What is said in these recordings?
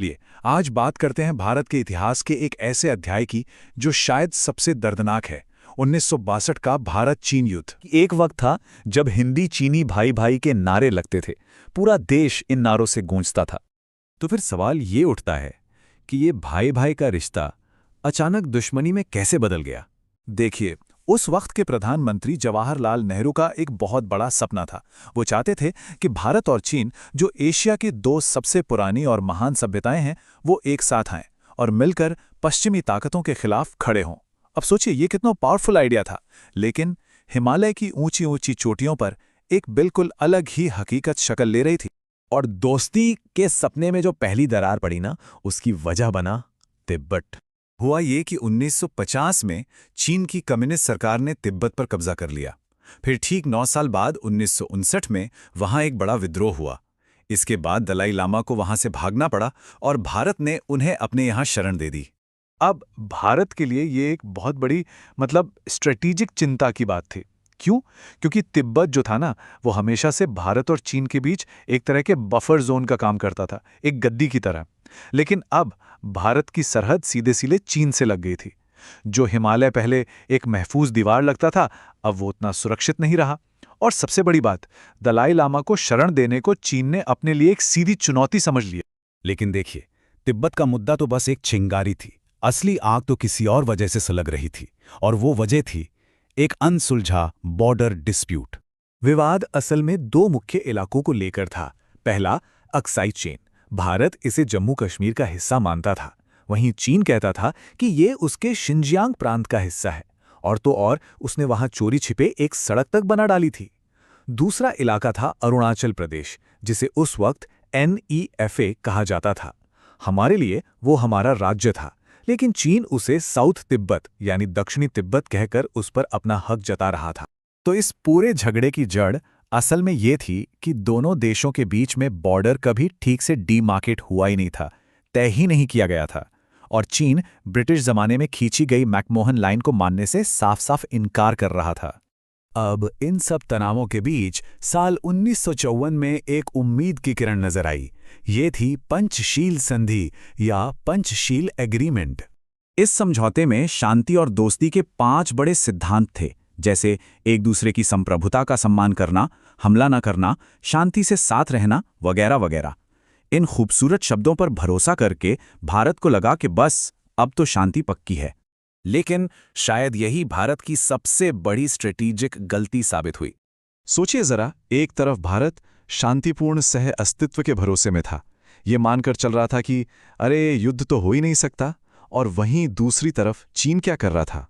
चलिए आज बात करते हैं भारत के इतिहास के एक ऐसे अध्याय की जो शायद सबसे दर्दनाक है। 1962 का भारत चीन युद्ध। एक वक्त था जब हिंदी चीनी भाई भाई के नारे लगते थे। पूरा देश इन नारों से गूंजता था। तो फिर सवाल ये उठता है कि ये भाई भाई का रिश्ता अचानक दुश्मनी में कैसे बदल गया। देखिए, उस वक्त के प्रधानमंत्री जवाहरलाल नेहरू का एक बहुत बड़ा सपना था। वो चाहते थे कि भारत और चीन, जो एशिया की दो सबसे पुरानी और महान सभ्यताएं हैं, वो एक साथ आएं और मिलकर पश्चिमी ताकतों के खिलाफ खड़े हों। अब सोचिए ये कितना पावरफुल आइडिया था, लेकिन हिमालय की ऊंची ऊंची चोटियों पर एक बिल्कुल अलग ही हकीकत शक्ल ले रही थी। और दोस्ती के सपने में जो पहली दरार पड़ी ना, उसकी वजह बना तिब्बत। हुआ ये कि 1950 में चीन की कम्युनिस्ट सरकार ने तिब्बत पर कब्जा कर लिया। फिर ठीक 9 साल बाद 1959 में वहां एक बड़ा विद्रोह हुआ। इसके बाद दलाई लामा को वहां से भागना पड़ा और भारत ने उन्हें अपने यहां शरण दे दी। अब भारत के लिए ये एक बहुत बड़ी स्ट्रेटेजिक चिंता की बात थी। क्यों? क्योंकि तिब्बत जो था ना, वो हमेशा से भारत और चीन के बीच एक तरह के बफर जोन का काम करता था, एक गद्दी की तरह। लेकिन अब भारत की सरहद सीधे सीधे चीन से लग गई थी। जो हिमालय पहले एक महफूज दीवार लगता था, अब वो उतना सुरक्षित नहीं रहा। और सबसे बड़ी बात, दलाई लामा को शरण देने को चीन ने अपने लिए एक सीधी चुनौती समझ लिया। लेकिन देखिए, तिब्बत का मुद्दा तो बस एक चिंगारी थी। असली आग तो किसी और वजह से सुलग रही थी, और वो वजह थी एक अनसुलझा बॉर्डर डिस्प्यूट। विवाद असल में दो मुख्य इलाकों को लेकर था। पहला, अक्साई चेन। भारत इसे जम्मू कश्मीर का हिस्सा मानता था, वहीं चीन कहता था कि ये उसके शिनजियांग प्रांत का हिस्सा है। और तो और उसने वहां चोरी छिपे एक सड़क तक बना डाली थी। दूसरा इलाका था अरुणाचल प्रदेश, जिसे उस वक्त NEFA कहा जाता था। हमारे लिए वो हमारा राज्य था, लेकिन चीन उसे साउथ तिब्बत यानी दक्षिणी तिब्बत कहकर उस पर अपना हक जता रहा था। तो इस पूरे झगड़े की जड़ असल में ये थी कि दोनों देशों के बीच में बॉर्डर कभी ठीक से डीमार्केट हुआ ही नहीं था, तय ही नहीं किया गया था। और चीन ब्रिटिश जमाने में खींची गई मैकमोहन लाइन को मानने से साफ साफ इनकार कर रहा था। अब इन सब तनावों के बीच साल 1954 में एक उम्मीद की किरण नजर आई। ये थी पंचशील संधि या पंचशील एग्रीमेंट। इस समझौते में शांति और दोस्ती के 5 बड़े सिद्धांत थे, जैसे एक दूसरे की संप्रभुता का सम्मान करना, हमला न करना, शांति से साथ रहना वगैरह वगैरह। इन खूबसूरत शब्दों पर भरोसा करके भारत को लगा कि बस अब तो शांति पक्की है। लेकिन शायद यही भारत की सबसे बड़ी स्ट्रेटेजिक गलती साबित हुई। सोचिए जरा, एक तरफ भारत शांतिपूर्ण सह अस्तित्व के भरोसे में था, ये मानकर चल रहा था कि अरे युद्ध तो हो ही नहीं सकता। और वहीं दूसरी तरफ चीन क्या कर रहा था?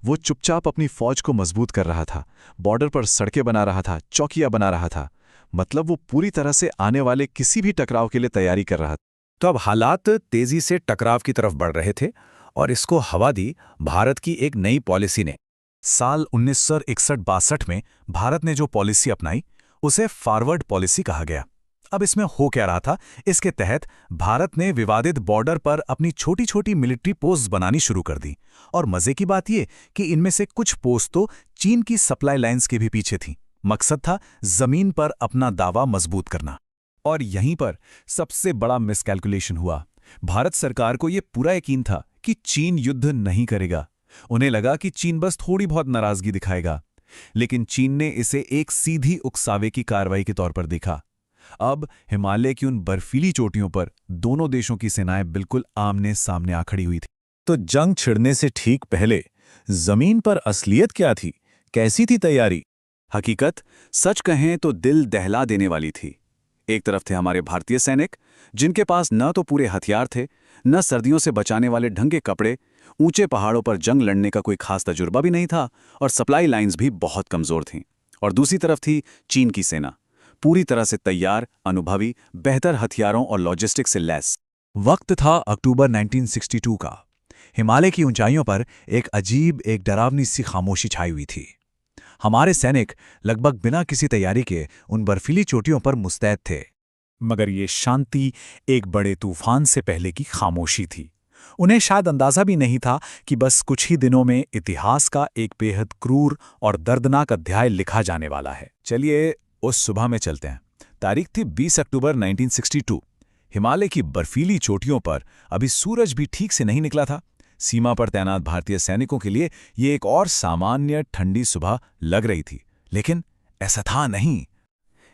वो चुपचाप अपनी फौज को मजबूत कर रहा था, बॉर्डर पर सड़कें बना रहा था, चौकियां बना रहा था। मतलब वो पूरी तरह से आने वाले किसी भी टकराव के लिए तैयारी कर रहा था। तो अब हालात तेजी से टकराव की तरफ बढ़ रहे थे, और इसको हवा दी भारत की एक नई पॉलिसी ने। साल 1961-62 में भारत ने जो पॉलिसी अपनाई, उसे फॉरवर्ड पॉलिसी कहा गया। अब इसमें हो क्या रहा था? इसके तहत भारत ने विवादित बॉर्डर पर अपनी छोटी छोटी मिलिट्री पोस्ट बनानी शुरू कर दी। और मजे की बात यह कि इनमें से कुछ पोस्ट तो चीन की सप्लाई लाइंस के भी पीछे थीं। मकसद था जमीन पर अपना दावा मजबूत करना। और यहीं पर सबसे बड़ा मिसकैलकुलेशन हुआ। भारत सरकार को यह पूरा यकीन था कि चीन युद्ध नहीं करेगा। उन्हें लगा कि चीन बस थोड़ी बहुत नाराजगी दिखाएगा, लेकिन चीन ने इसे एक सीधी उकसावे की कार्रवाई के तौर पर देखा। अब हिमालय की उन बर्फीली चोटियों पर दोनों देशों की सेनाएं बिल्कुल आमने सामने आ खड़ी हुई थी। तो जंग छिड़ने से ठीक पहले जमीन पर असलियत क्या थी? कैसी थी तैयारी? हकीकत सच कहें तो दिल दहला देने वाली थी। एक तरफ थे हमारे भारतीय सैनिक, जिनके पास न तो पूरे हथियार थे, न सर्दियों से बचाने वाले ढंग के कपड़े, ऊंचे पहाड़ों पर जंग लड़ने का कोई खास तजुर्बा भी नहीं था, और सप्लाई लाइंस भी बहुत कमजोर थीं। और दूसरी तरफ थी चीन की सेना, पूरी तरह से तैयार, अनुभवी, बेहतर हथियारों और लॉजिस्टिक से लैस। वक्त था अक्टूबर 1962 का। हिमालय की ऊंचाइयों पर एक डरावनी सी खामोशी छाई हुई थी। हमारे सैनिक लगभग बिना किसी तैयारी के उन बर्फीली चोटियों पर मुस्तैद थे। मगर ये शांति एक बड़े तूफान से पहले की खामोशी थी। उन्हें शायद अंदाजा भी नहीं था कि बस कुछ ही दिनों में इतिहास का एक बेहद क्रूर और दर्दनाक अध्याय लिखा जाने वाला है। चलिए उस सुबह में चलते हैं। तारीख थी 20 अक्टूबर 1962। हिमालय की बर्फीली चोटियों पर अभी सूरज भी ठीक से नहीं निकला था। सीमा पर तैनात भारतीय सैनिकों के लिए ये एक और सामान्य ठंडी सुबह लग रही थी, लेकिन ऐसा था नहीं।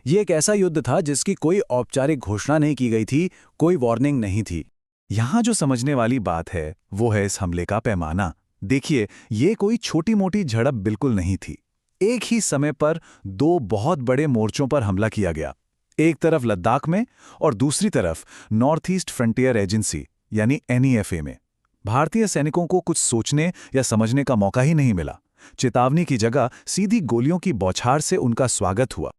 ये एक ऐसा युद्ध था जिसकी कोई औपचारिक घोषणा नहीं की गई थी, कोई वार्निंग नहीं थी। यहां जो समझने वाली बात है वो है इस हमले का पैमाना। देखिए, ये कोई छोटी मोटी झड़प बिल्कुल नहीं थी। एक ही समय पर दो बहुत बड़े मोर्चों पर हमला किया गया, एक तरफ लद्दाख में और दूसरी तरफ नॉर्थ ईस्ट फ्रंटियर एजेंसी यानी NEFA में। भारतीय सैनिकों को कुछ सोचने या समझने का मौका ही नहीं मिला। चेतावनी की जगह सीधी गोलियों की बौछार से उनका स्वागत हुआ।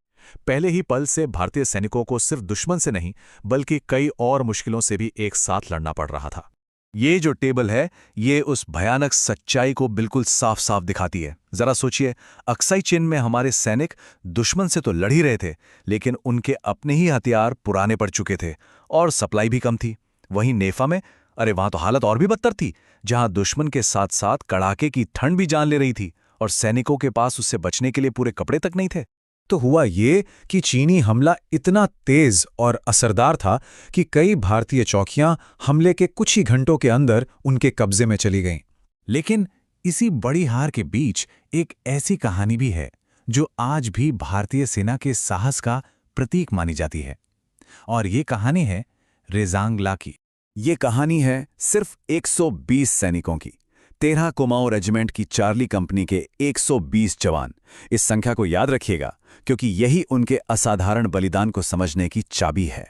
पहले ही पल से भारतीय सैनिकों को सिर्फ दुश्मन से नहीं बल्कि कई और मुश्किलों से भी एक साथ लड़ना पड़ रहा था। ये जो टेबल है ये उस भयानक सच्चाई को बिल्कुल साफ साफ दिखाती है। जरा सोचिए, अक्साई चिन में हमारे सैनिक दुश्मन से तो लड़ ही रहे थे, लेकिन उनके अपने ही हथियार पुराने पड़ चुके थे और सप्लाई भी कम थी। वहीं नेफा में, अरे वहां तो हालत और भी बदतर थी, जहां दुश्मन के साथ साथ कड़ाके की ठंड भी जान ले रही थी और सैनिकों के पास उससे बचने के लिए पूरे कपड़े तक नहीं थे। तो हुआ ये कि चीनी हमला इतना तेज और असरदार था कि कई भारतीय चौकियां हमले के कुछ ही घंटों के अंदर उनके कब्जे में चली गईं। लेकिन इसी बड़ी हार के बीच एक ऐसी कहानी भी है जो आज भी भारतीय सेना के साहस का प्रतीक मानी जाती है, और ये कहानी है रेजांगला की। ये कहानी है सिर्फ 120 सैनिकों की, 13 कुमाऊं रेजिमेंट की चार्ली कंपनी के 120 जवान। इस संख्या को याद रखिएगा, क्योंकि यही उनके असाधारण बलिदान को समझने की चाबी है।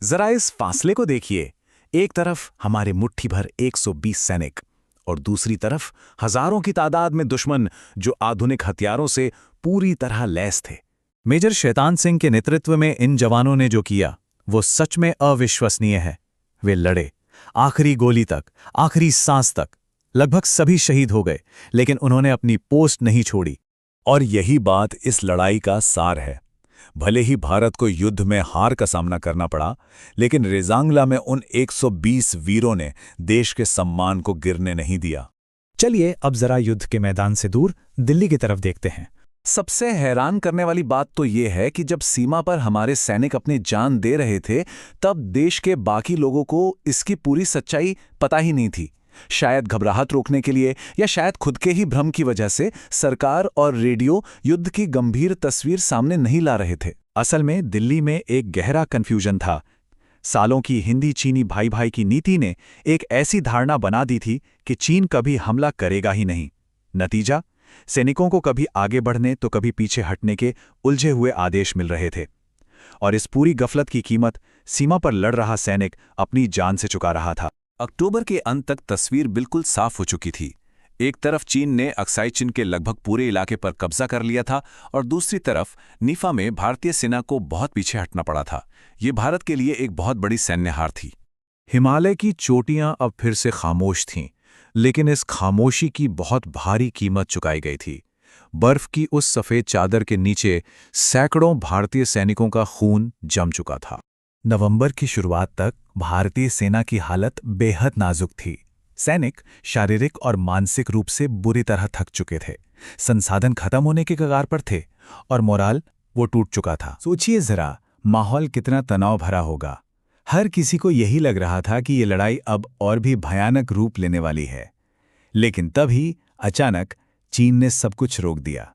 जरा इस फासले को देखिए, एक तरफ हमारे मुट्ठी भर 120 सैनिक और दूसरी तरफ हजारों की तादाद में दुश्मन जो आधुनिक हथियारों से पूरी तरह लैस थे। मेजर शैतान सिंह के नेतृत्व में इन जवानों ने जो किया वो सच में अविश्वसनीय है। वे लड़े आखिरी गोली तक, आखिरी सांस तक। लगभग सभी शहीद हो गए, लेकिन उन्होंने अपनी पोस्ट नहीं छोड़ी। और यही बात इस लड़ाई का सार है। भले ही भारत को युद्ध में हार का सामना करना पड़ा, लेकिन रेजांगला में उन 120 वीरों ने देश के सम्मान को गिरने नहीं दिया। चलिए अब जरा युद्ध के मैदान से दूर दिल्ली की तरफ देखते हैं। सबसे हैरान करने वाली बात तो ये है कि जब सीमा पर हमारे सैनिक अपनी जान दे रहे थे, तब देश के बाकी लोगों को इसकी पूरी सच्चाई पता ही नहीं थी। शायद घबराहट रोकने के लिए या शायद खुद के ही भ्रम की वजह से सरकार और रेडियो युद्ध की गंभीर तस्वीर सामने नहीं ला रहे थे। असल में दिल्ली में एक गहरा कन्फ्यूजन था। सालों की हिंदी चीनी भाई भाई की नीति ने एक ऐसी धारणा बना दी थी कि चीन कभी हमला करेगा ही नहीं। नतीजा, सैनिकों को कभी आगे बढ़ने तो कभी पीछे हटने के उलझे हुए आदेश मिल रहे थे। और इस पूरी गफलत की कीमत सीमा पर लड़ रहा सैनिक अपनी जान से चुका रहा था। अक्टूबर के अंत तक तस्वीर बिल्कुल साफ हो चुकी थी। एक तरफ चीन ने अक्साई चिन के लगभग पूरे इलाके पर कब्जा कर लिया था और दूसरी तरफ नीफा में भारतीय सेना को बहुत पीछे हटना पड़ा था। ये भारत के लिए एक बहुत बड़ी सैन्य हार थी। हिमालय की चोटियां अब फिर से खामोश थीं, लेकिन इस खामोशी की बहुत भारी कीमत चुकाई गई थी। बर्फ की उस सफ़ेद चादर के नीचे सैकड़ों भारतीय सैनिकों का खून जम चुका था। नवंबर की शुरुआत तक भारतीय सेना की हालत बेहद नाजुक थी। सैनिक शारीरिक और मानसिक रूप से बुरी तरह थक चुके थे, संसाधन खत्म होने के कगार पर थे और मोराल वो टूट चुका था। सोचिए जरा, माहौल कितना तनाव भरा होगा। हर किसी को यही लग रहा था कि ये लड़ाई अब और भी भयानक रूप लेने वाली है। लेकिन तभी अचानक चीन ने सब कुछ रोक दिया।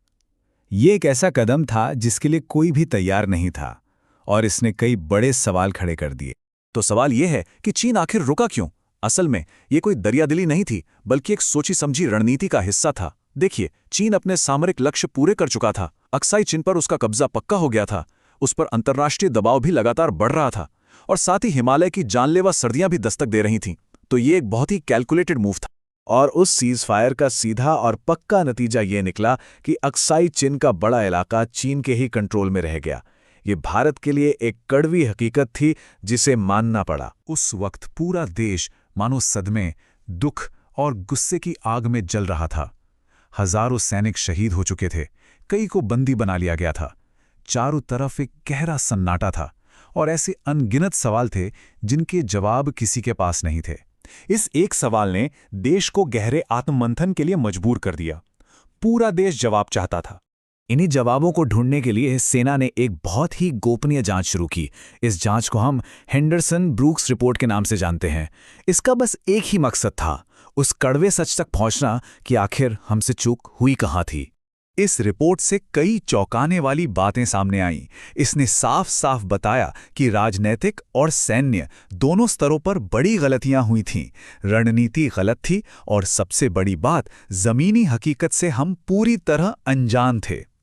ये एक ऐसा कदम था जिसके लिए कोई भी तैयार नहीं था और इसने कई बड़े सवाल खड़े कर दिए। तो सवाल यह है कि चीन आखिर रुका क्यों? असल में ये कोई दरियादिली नहीं थी, बल्कि एक सोची समझी रणनीति का हिस्सा था। देखिए, चीन अपने सामरिक लक्ष्य पूरे कर चुका था। अक्साई चिन पर उसका कब्जा पक्का हो गया था। उस पर अंतर्राष्ट्रीय दबाव भी लगातार बढ़ रहा था और साथ ही हिमालय की जानलेवा सर्दियां भी दस्तक दे रही थीं। तो ये एक बहुत ही कैलकुलेटेड मूव था। और उस सीज फायर का सीधा और पक्का नतीजा ये निकला कि अक्साई चिन का बड़ा इलाका चीन के ही कंट्रोल में रह गया। ये भारत के लिए एक कड़वी हकीकत थी जिसे मानना पड़ा। उस वक्त पूरा देश मानो सदमे, दुख और गुस्से की आग में जल रहा था। हजारों सैनिक शहीद हो चुके थे, कई को बंदी बना लिया गया था। चारों तरफ एक गहरा सन्नाटा था और ऐसे अनगिनत सवाल थे जिनके जवाब किसी के पास नहीं थे। इस एक सवाल ने देश को गहरे आत्ममंथन के लिए मजबूर कर दिया। पूरा देश जवाब चाहता था। इन्हीं जवाबों को ढूंढने के लिए सेना ने एक बहुत ही गोपनीय जांच शुरू की। इस जांच को हम हेंडरसन ब्रूक्स रिपोर्ट के नाम से जानते हैं। इसका बस एक ही मकसद था, उस कड़वे सच तक पहुंचना कि आखिर हमसे चूक हुई कहां थी। इस रिपोर्ट से कई चौंकाने वाली बातें सामने आईं। इसने साफ साफ बताया कि राजनैतिक और सैन्य दोनों स्तरों पर बड़ी गलतियां हुई थीं। रणनीति गलत थी और सबसे बड़ी बात, जमीनी हकीकत से हम पूरी तरह अनजान थे।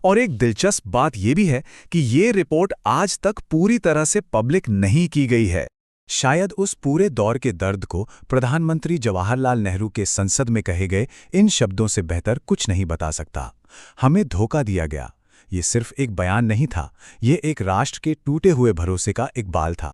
और एक दिलचस्प बात यह भी है कि ये रिपोर्ट आज तक पूरी तरह से पब्लिक नहीं की गई है। शायद उस पूरे दौर के दर्द को प्रधानमंत्री जवाहरलाल नेहरू के संसद में कहे गए इन शब्दों से बेहतर कुछ नहीं बता सकता। हमें धोखा दिया गया। ये सिर्फ एक बयान नहीं था, ये एक राष्ट्र के टूटे हुए भरोसे का इकबाल था।